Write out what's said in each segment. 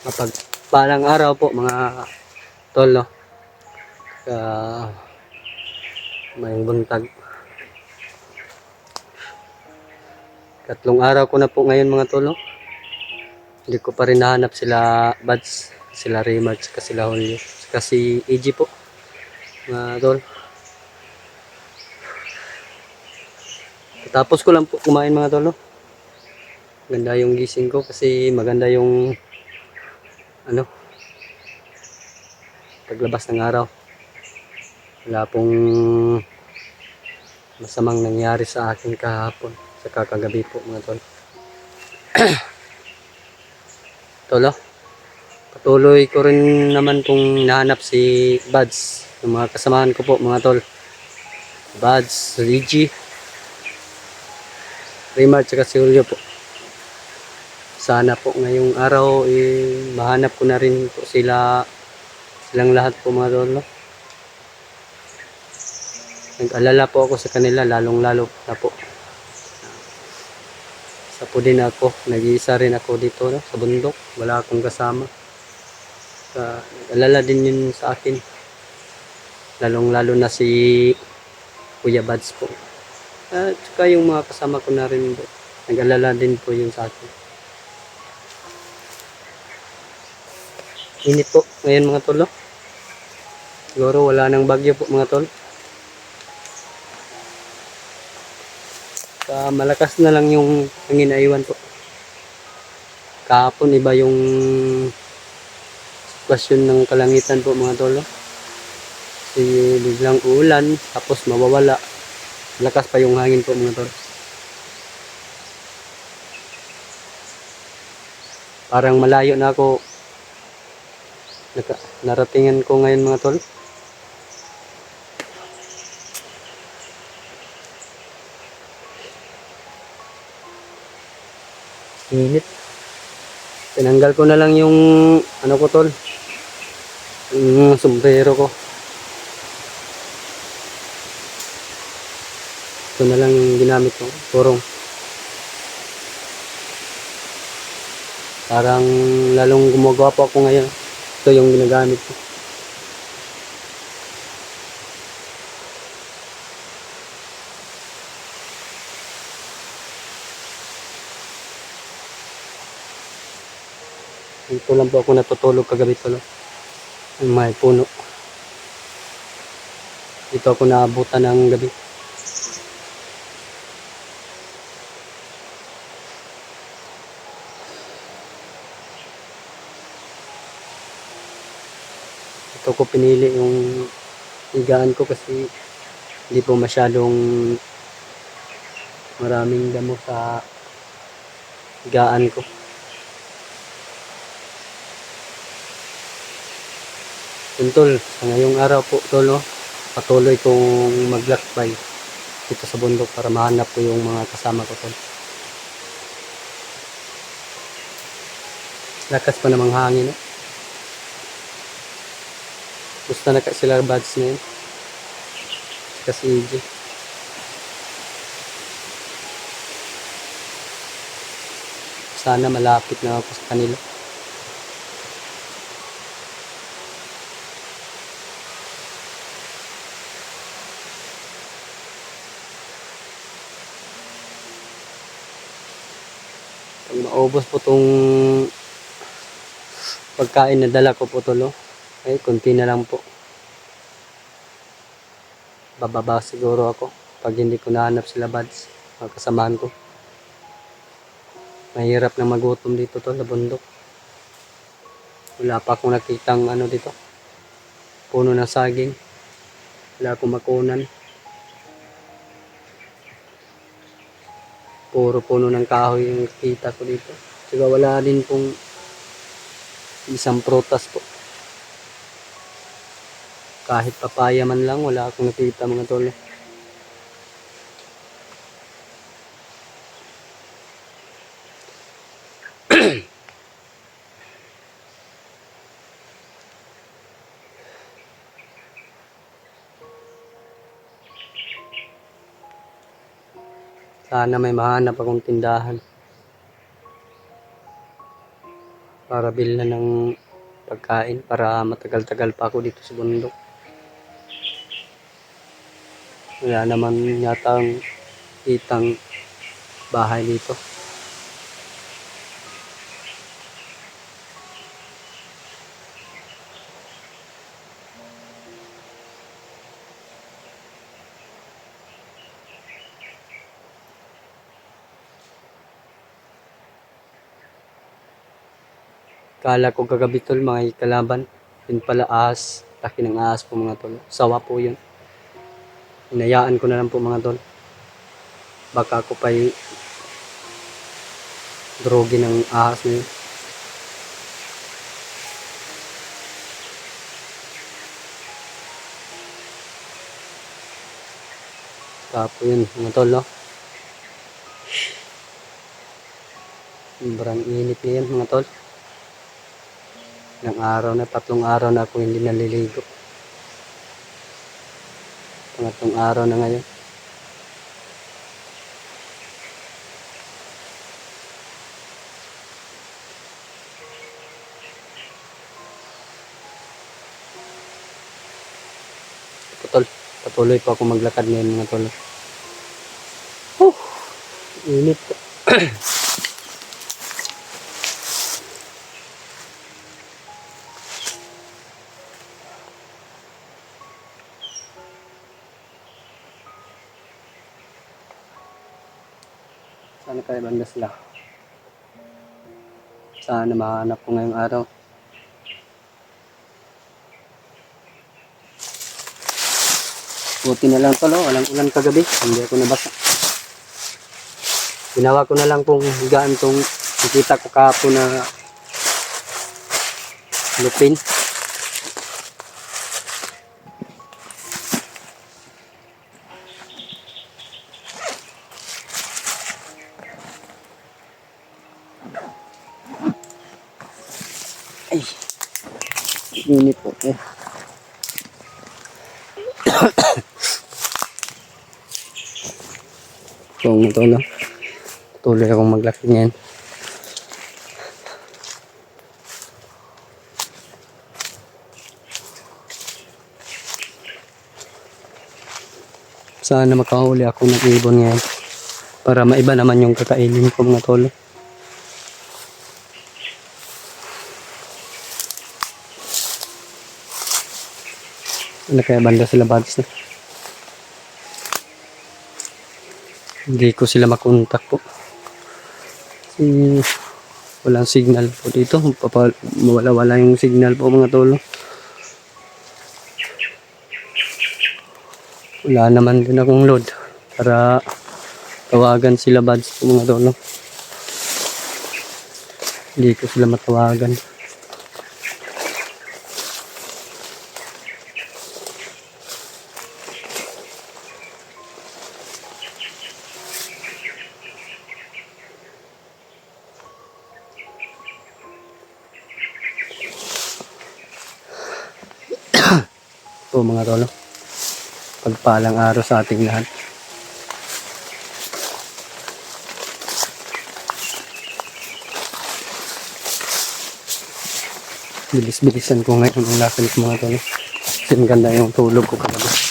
Mapagpalang araw po mga tol, no? May buntag. Tatlong araw ko na po ngayon mga tol, no? Hindi ko pa rin nahanap sila Buds, sila Raymart, saka sila Julio, saka si EG po mga tol. Tapos ko lang po kumain mga tol, no? Ganda yung gising ko kasi maganda yung ano, paglabas ng araw. Wala pong masamang nangyari sa akin kahapon sa kakagabi po mga tol. Tolo, patuloy ko rin naman pong nahanap si Buds, yung mga kasamahan ko po mga tol. Buds, Reggie, Raymart, saka si Julio po. Sana po ngayong araw mahanap ko na rin po silang lahat po mga tol, no? Nag-alala po ako sa kanila, lalong lalo na po. Isa po din ako, nag-iisa rin ako dito, no? Sa bundok, wala akong kasama. Nag-alala din yun sa akin, lalong lalo na si Kuya Buds po. At saka yung mga kasama ko na rin po, nag-alala din po yun sa akin. Init po ngayon mga tol, no? Siguro wala nang bagyo po mga tol. Malakas na lang yung hangin, aiwan po. Kahapon iba yung sitwasyon ng kalangitan po mga tol, no? Kasi biglang uulan tapos mawawala, lakas pa yung hangin po mga tol. Parang malayo na ako, naratingan ko ngayon mga tol. Init. Tinanggal ko na lang yung ano ko tol, yung sombrero ko. Ito na lang yung ginamit ko, turong. Parang lalong gumagawa po ako ngayon. Ito yung ginagamit ko. Ito lang po ako natutulog kagabi tol. May puno. Dito ako naabutan ng gabi. Ito ko pinili yung higaan ko kasi hindi po masyadong maraming damo sa higaan ko. Tol, sa ngayong araw po tol, no, patuloy kong maglakbay dito sa bundok para mahanap ko yung mga kasama ko tol. Lakas pa namang hangin, no? Gusto na ka sila Buds na yun kasi EJ. Sana malapit na ako sa kanila. Pag maubos po tong pagkain na dala ko po tol, ay konti na lang po. Bababa siguro ako pag hindi ko nahanap sila Buds, mga kasamahan ko. Mahirap na magutom dito tol sa bundok. Wala pa akong nakitang ano dito, puno ng saging. Wala akong makunan. Puro puno ng kahoy yung kita ko dito. Saka wala din pong isang prutas po. Kahit papaya man lang, wala akong nakita mga tol. Sana may mahanap akong tindahan. para bilhan ng pagkain para matagal-tagal pa ako dito sa bundok. Wala naman yatang kitang bahay dito. Kala ko kagabi tol mga kalaban. Yun pala ahas. Laki ng ahas po mga tol. Sawa po yun. Hinayaan ko na lang po mga tol. Baka ako pa'y drogi ng ahas na yun. Tapo yun mga tol, no? Sobrang init ngayon mga tol. Ng araw na, 3 araw na ako hindi naliligo. Pangatlong araw na ngayon. Tol, patuloy po ako maglakad ngayon mga tol. Init po. Sana kaya banda sila. Sana mahanap ko ngayong araw. Buti na lang tol, walang ulan kagabi. Hindi ako nabasa. Ginawa ko na lang kung higaan tong nakita ko kahapon na lupin. Ay, init po eh. Kung ito no, tuloy akong maglaki ngayon. Sana makahuli ako ng ibon ngayon para maiba naman yung kakainin ko mga tolo. Ano kaya banda sila bads na? Hindi ko sila makontak po. Kasi walang signal po dito. Mawala-wala yung signal po mga tolo. Wala naman din akong load para tawagan sila bads po mga tolo. Hindi ko sila matawagan. Po mga tolo, pagpalang araw sa ating lahat. Bilis-bilisan ko ngayon ang lakinig mga tolo. Kasi ganda yung tulog ko kagabi.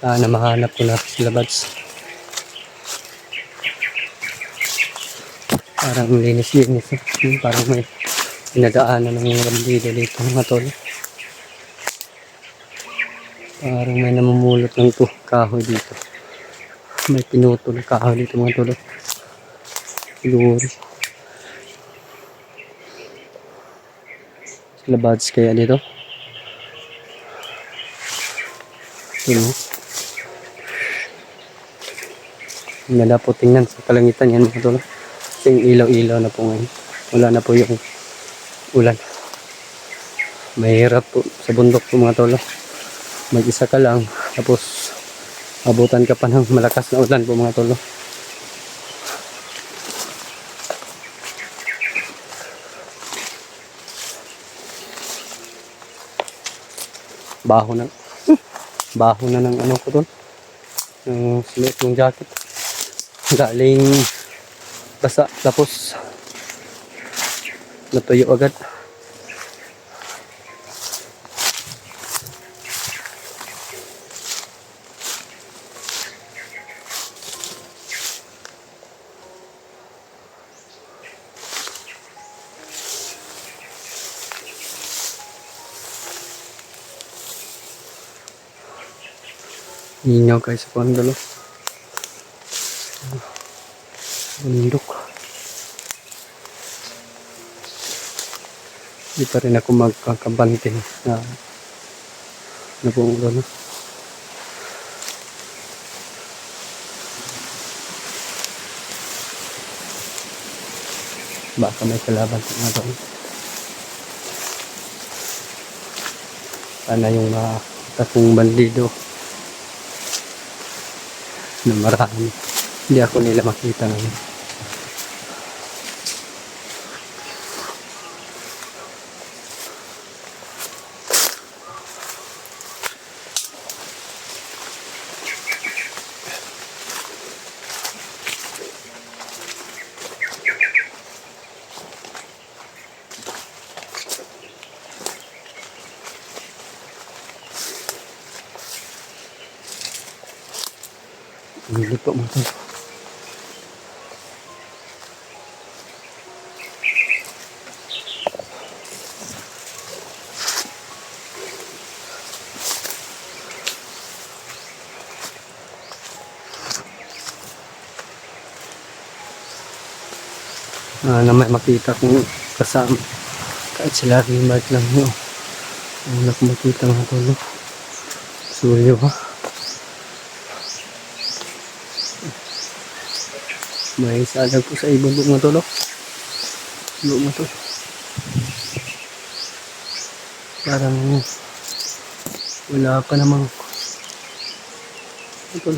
Sana mahanap ko na sila bads. Parang linis-linis. Parang may pinadaanan ng mga bandido dito mga tol. Parang may namumulot ng kahoy dito. May pinutol na kahoy dito mga tol. Siguro. Sila bads kaya dito. Ito. Wala po tingnan sa kalangitan yan mga tol. Kasi ilaw-ilaw na po ngayon. Wala na po yung ulan. Mahirap po sa bundok po mga tolo. Mag-isa ka lang, tapos abutan ka pa ng malakas na ulan po mga tolo. Baho na. Baho na ng ano ko doon. Ng sulit ng jacket. Galing basa, tapos natuyo agad. Ninyaw guys sa kondalo. Bundok. Hindi pa rin ako magkakabante na buong doon. Baka may kalaban sa mga doon. Sana yung makakita kong bandido na marami. Hindi ako nila makita ngayon. Hindi po mga tol. Na may makita kong kasama. Kahit sila remark lang nyo. Wala ko makita mga tol. Suyo ha. May salag po sa ibon mga tol. Ibon mga tol. Parang wala pa namang tol.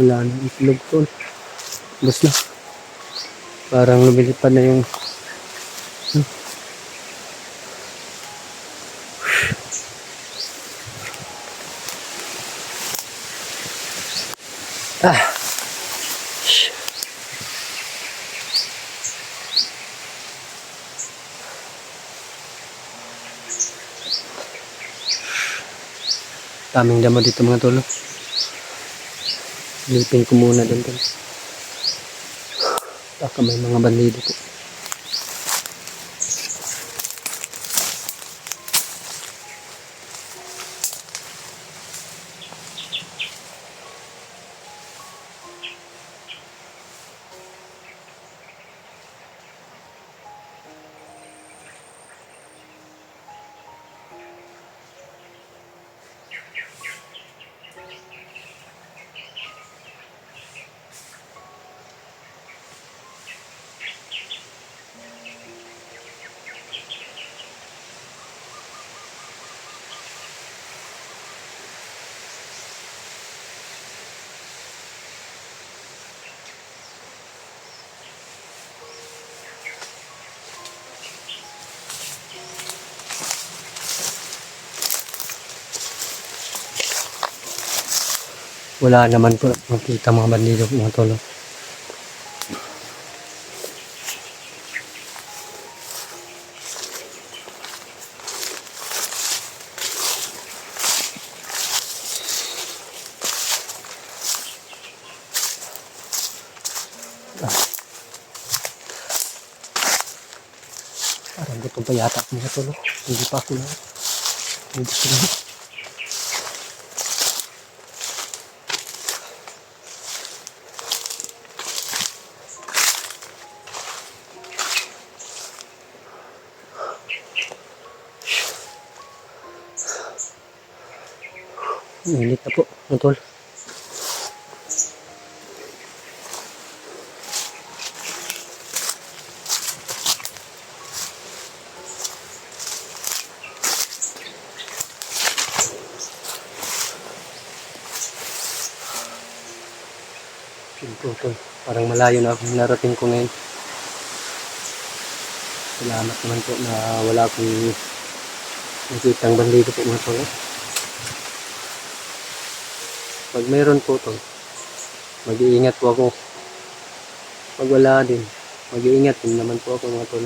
Wala nang itlog tol. Bus na. Parang lumilipad na yung daming damo dito mga tol. Lipin ko muna doon tol. Baka may mga bandido po. Wala naman po makita mga bandido mga tol. Parang gutom pa yata mga tol. Hindi pa ako na. Hindi ko na. Init na po, mga tol. Tutol. Parang malayo na akong narating ko ngayon. Salamat naman po na wala akong nakitang bandido po mga tol. Pag mayroon po tol, mag-iingat po ako. Pag wala din, mag-iingat din naman po ako mga tol.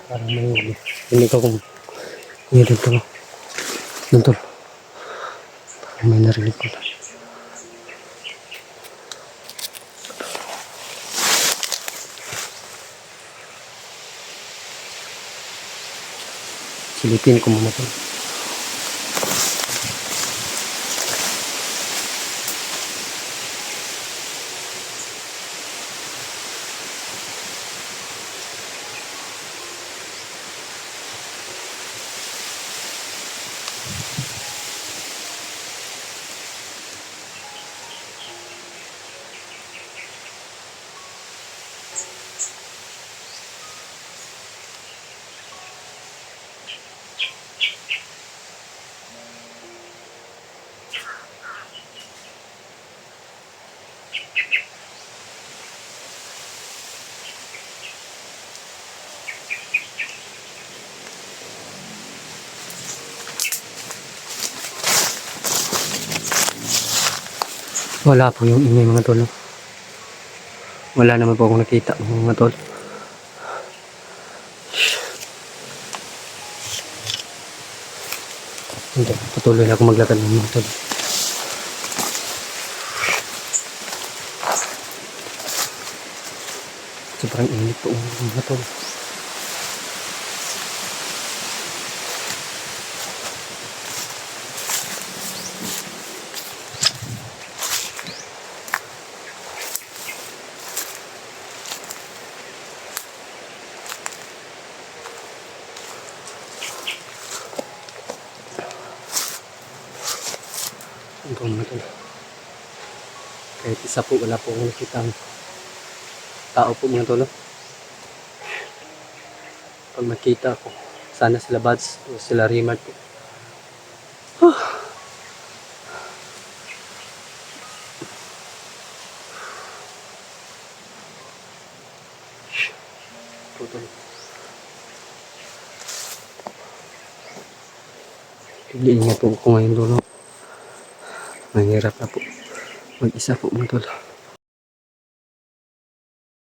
Parang may hindi ko kung dito tol. Yun tol. Parang may narinig ko tol. Silipin ko muna tol. Wala po yung ingay mga tol. Wala naman po akong nakita mga tol. Hindi, patuloy na ako maglakad mga tol. Sobrang init po mga tol. Ito mga tol. Kahit isa po, wala po akong nakitang tao po mga tol. Pag makita ko, sana sila Buds o sila Rimart po. Tol. Piliin nga po ako ngayon tol. Mahirap na po. Mag-isa po mga tol.